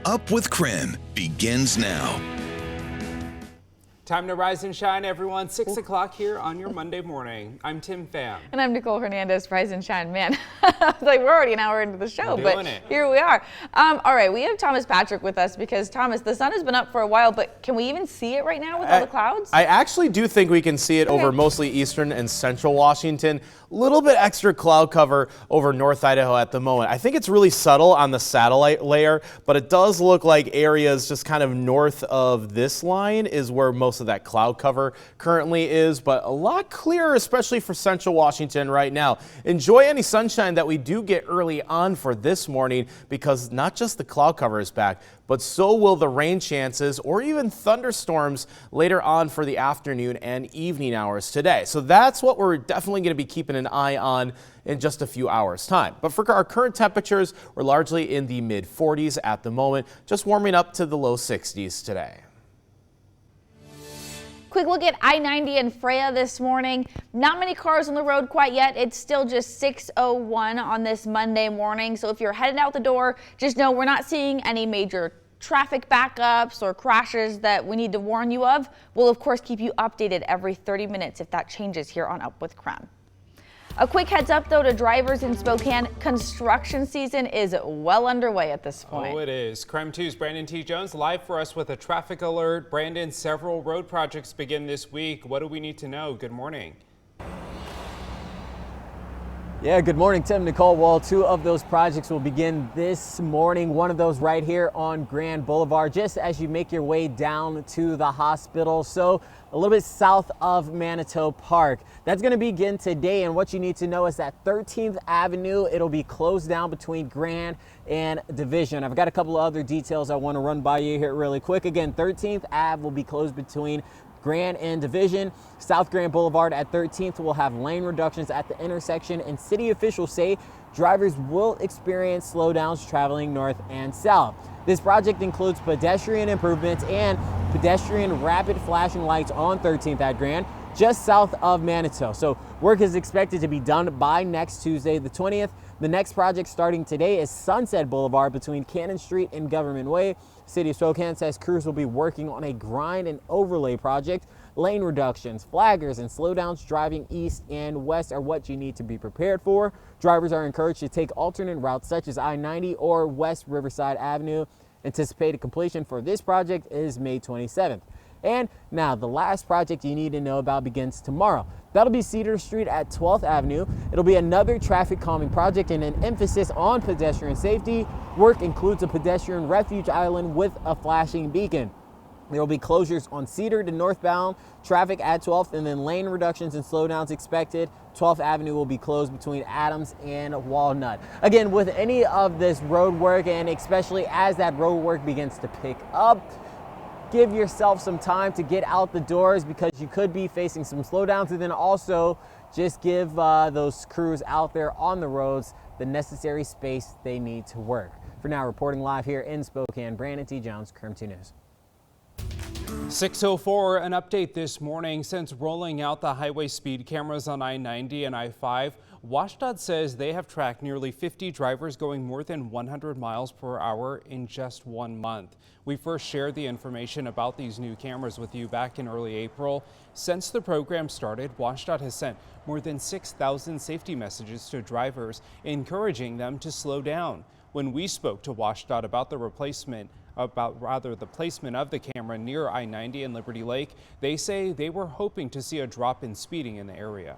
Up with KREM begins now. Time to rise and shine, everyone. 6 o'clock here on your Monday morning. I'm Tim Pham. And I'm Nicole Hernandez. Rise and shine, man. I was like, we're already an hour into the show, but here we are. All right, we have Thomas Patrick with us because, Thomas, the sun has been up for a while, but can we even see it right now with all the clouds? I actually do think we can see it over mostly eastern and central Washington. A little bit extra cloud cover over North Idaho at the moment. I think it's really subtle on the satellite layer, but it does look like areas just kind of north of this line is where most of that cloud cover currently is, but a lot clearer, especially for central Washington right now. Enjoy any sunshine that we do get early on for this morning, because not just the cloud cover is back, but so will the rain chances or even thunderstorms later on for the afternoon and evening hours today. So that's what we're definitely going to be keeping an eye on in just a few hours time. But for our current temperatures, we're largely in the mid 40s at the moment, just warming up to the low 60s today. Quick look at I-90 and Freya this morning. Not many cars on the road quite yet. It's still just 6:01 on this Monday morning. So if you're headed out the door, just know we're not seeing any major traffic backups or crashes that we need to warn you of. We'll of course keep you updated every 30 minutes if that changes here on Up with KREM. A quick heads up though to drivers in Spokane, construction season is well underway at this point. Oh, it is. KREM 2's Brandon T. Jones live for us with a traffic alert. Brandon, several road projects begin this week. What do we need to know? Good morning. Yeah, good morning, Tim, Nicole. Well, two of those projects will begin this morning. One of those right here on Grand Boulevard, just as you make your way down to the hospital. So a little bit south of Manitou Park. That's going to begin today, and what you need to know is that 13th Avenue, it'll be closed down between Grand and Division. I've got a couple of other details I want to run by you here really quick. Again, 13th Ave will be closed between Grand and Division. South Grand Boulevard at 13th will have lane reductions at the intersection, and city officials say drivers will experience slowdowns traveling north and south. This project includes pedestrian improvements and pedestrian rapid flashing lights on 13th at Grand, just south of Manitou. So work is expected to be done by next Tuesday, the 20th. The next project starting today is Sunset Boulevard between Cannon Street and Government Way. City of Spokane says crews will be working on a grind and overlay project. Lane reductions, flaggers, and slowdowns driving east and west are what you need to be prepared for. Drivers are encouraged to take alternate routes such as I-90 or West Riverside Avenue. Anticipated completion for this project is May 27th. And now the last project you need to know about begins tomorrow. That'll be Cedar Street at 12th Avenue. It'll be another traffic calming project and an emphasis on pedestrian safety. Work includes a pedestrian refuge island with a flashing beacon. There will be closures on Cedar to northbound traffic at 12th, and then lane reductions and slowdowns expected. 12th Avenue will be closed between Adams and Walnut. Again, with any of this road work, and especially as that road work begins to pick up, give yourself some time to get out the doors because you could be facing some slowdowns, and then also just give those crews out there on the roads the necessary space they need to work. For now, reporting live here in Spokane, Brandon T. Jones, KREM 2 News. 6:04, an update this morning. Since rolling out the highway speed cameras on I-90 and I-5, WashDOT says they have tracked nearly 50 drivers going more than 100 miles per hour in just 1 month. We first shared the information about these new cameras with you back in early April. Since the program started, WashDOT has sent more than 6,000 safety messages to drivers, encouraging them to slow down. When we spoke to WashDOT about the placement of the camera near I-90 and Liberty Lake, they say they were hoping to see a drop in speeding in the area.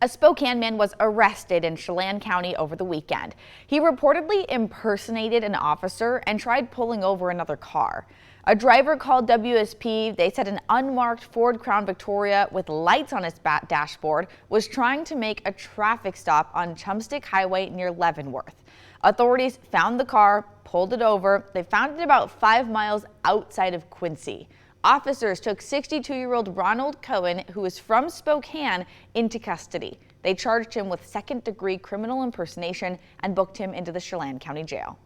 A Spokane man was arrested in Spokane County over the weekend. He reportedly impersonated an officer and tried pulling over another car. A driver called WSP. They said an unmarked Ford Crown Victoria with lights on its dashboard was trying to make a traffic stop on Chumstick Highway near Leavenworth. Authorities found the car, pulled it over. They found it about 5 miles outside of Quincy. Officers took 62-year-old Ronald Cohen, who is from Spokane, into custody. They charged him with second-degree criminal impersonation and booked him into the Chelan County Jail.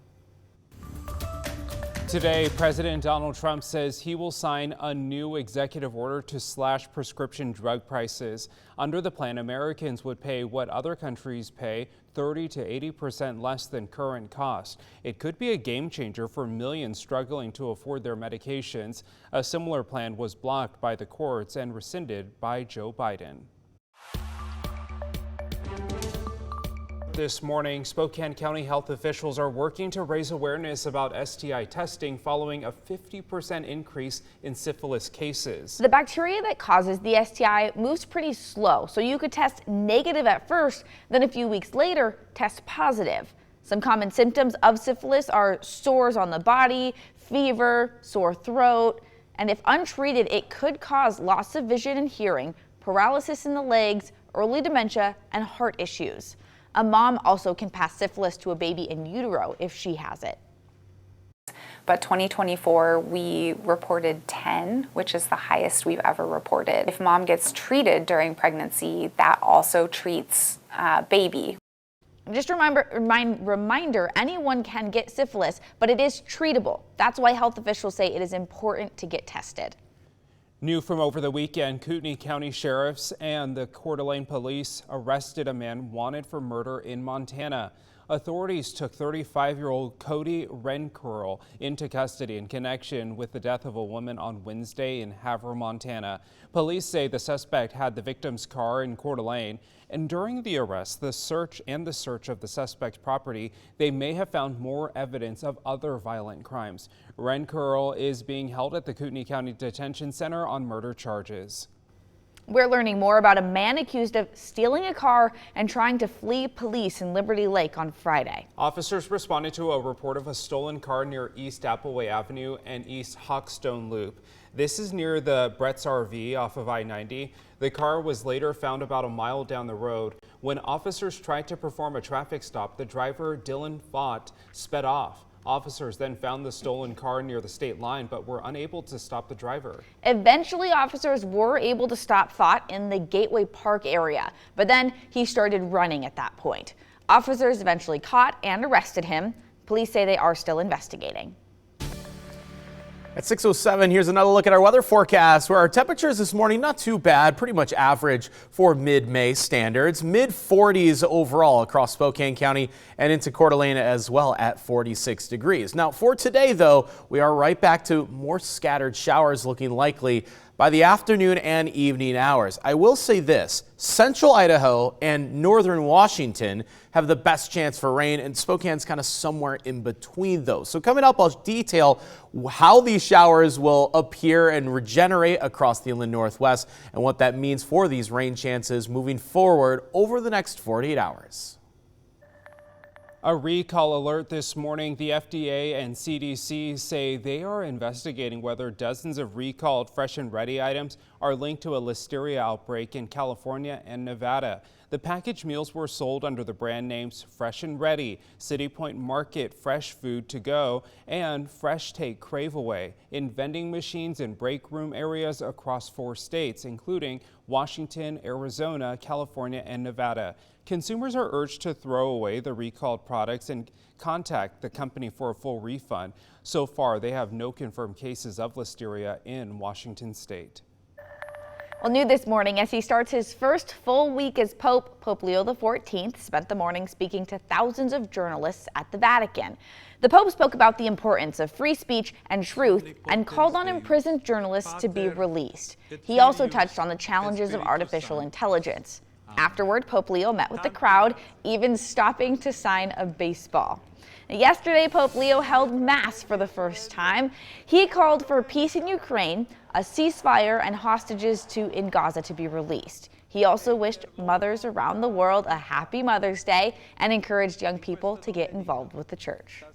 Today, President Donald Trump says he will sign a new executive order to slash prescription drug prices. Under the plan, Americans would pay what other countries pay, 30 to 80% less than current cost. It could be a game changer for millions struggling to afford their medications. A similar plan was blocked by the courts and rescinded by Joe Biden. This morning, Spokane County health officials are working to raise awareness about STI testing following a 50% increase in syphilis cases. The bacteria that causes the STI moves pretty slow, so you could test negative at first, then a few weeks later, test positive. Some common symptoms of syphilis are sores on the body, fever, sore throat, and if untreated, it could cause loss of vision and hearing, paralysis in the legs, early dementia, and heart issues. A mom also can pass syphilis to a baby in utero if she has it. But 2024, we reported 10, which is the highest we've ever reported. If mom gets treated during pregnancy, that also treats baby. Just a reminder, anyone can get syphilis, but it is treatable. That's why health officials say it is important to get tested. New from over the weekend, Kootenai County sheriffs and the Coeur d'Alene police arrested a man wanted for murder in Montana. Authorities took 35-year-old Cody Rencurl into custody in connection with the death of a woman on Wednesday in Havre, Montana. Police say the suspect had the victim's car in Coeur d'Alene, and during the arrest, the search of the suspect's property, they may have found more evidence of other violent crimes. Rencurl is being held at the Kootenai County Detention Center on murder charges. We're learning more about a man accused of stealing a car and trying to flee police in Liberty Lake on Friday. Officers responded to a report of a stolen car near East Appleway Avenue and East Hawkstone Loop. This is near the Brett's RV off of I-90. The car was later found about a mile down the road. When officers tried to perform a traffic stop, the driver, Dylan Fott, sped off. Officers then found the stolen car near the state line, but were unable to stop the driver. Eventually, officers were able to stop Fott in the Gateway Park area, but then he started running at that point. Officers eventually caught and arrested him. Police say they are still investigating. At 6:07, here's another look at our weather forecast, where our temperatures this morning not too bad, pretty much average for mid-May standards. Mid-40s overall across Spokane County and into Coeur d'Alene as well at 46 degrees. Now for today, though, we are right back to more scattered showers looking likely by the afternoon and evening hours. I will say this, central Idaho and northern Washington have the best chance for rain, and Spokane's kind of somewhere in between those. So coming up, I'll detail how these showers will appear and regenerate across the inland Northwest and what that means for these rain chances moving forward over the next 48 hours. A recall alert this morning. The FDA and CDC say they are investigating whether dozens of recalled Fresh and Ready items are linked to a listeria outbreak in California and Nevada. The packaged meals were sold under the brand names Fresh and Ready, City Point Market Fresh Food to Go, and Fresh Take Crave Away in vending machines and break room areas across 4 states, including Washington, Arizona, California, and Nevada. Consumers are urged to throw away the recalled products and contact the company for a full refund. So far, they have no confirmed cases of listeria in Washington state. Well, new this morning, as he starts his first full week as Pope, Pope Leo XIV spent the morning speaking to thousands of journalists at the Vatican. The Pope spoke about the importance of free speech and truth and called on imprisoned journalists to be released. He also touched on the challenges of artificial intelligence. Afterward, Pope Leo met with the crowd, even stopping to sign a baseball. Yesterday, Pope Leo held Mass for the first time. He called for peace in Ukraine, a ceasefire, and hostages in Gaza to be released. He also wished mothers around the world a happy Mother's Day and encouraged young people to get involved with the church.